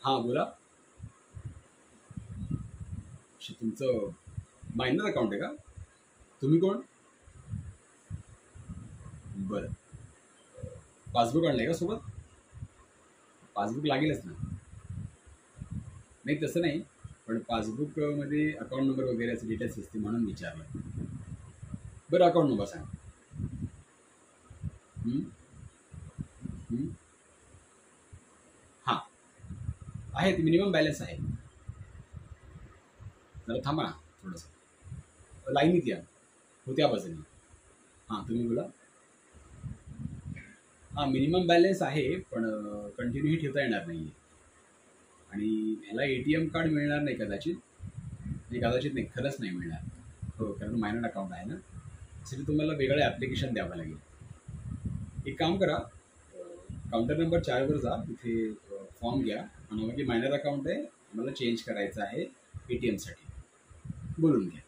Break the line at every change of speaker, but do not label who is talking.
हां बोला. तुमचं मायनर अकाउंट आहे का? तुम्ही कोण? बरं. पासबुक आणलंय का सोबत? पासबुक लागेलच ना. नाही तसं नाही, पण पासबुकमध्ये अकाउंट नंबर वगैरे असे डिटेल्स असते म्हणून विचारलं. बरं अकाउंट नंबर सांगा. हं? हं? हां आहे, मिनिमम बॅलन्स आहे. जरा थांबा ना थोडंसं, लाईनीत या. हो त्या बाजूने. हां तुम्ही बोला. हां मिनिमम बॅलन्स आहे, पण कंटिन्यू ठेवता येणार नाही आहे. आणि ह्याला ATM कार्ड मिळणार नाही कदाचित. नाही कदाचित नाही, खरंच नाही मिळणार. हो कारण मायनर अकाउंट आहे ना, त्यासाठी तुम्हाला वेगळं ॲप्लिकेशन द्यावं लागेल. एक काम करा, काउंटर नंबर 4 वर जा, तिथे फॉर्म घ्या आणि मग मायनर अकाउंट आहे, आम्हाला चेंज करायचं आहे ATM साठी, बोलून घ्या.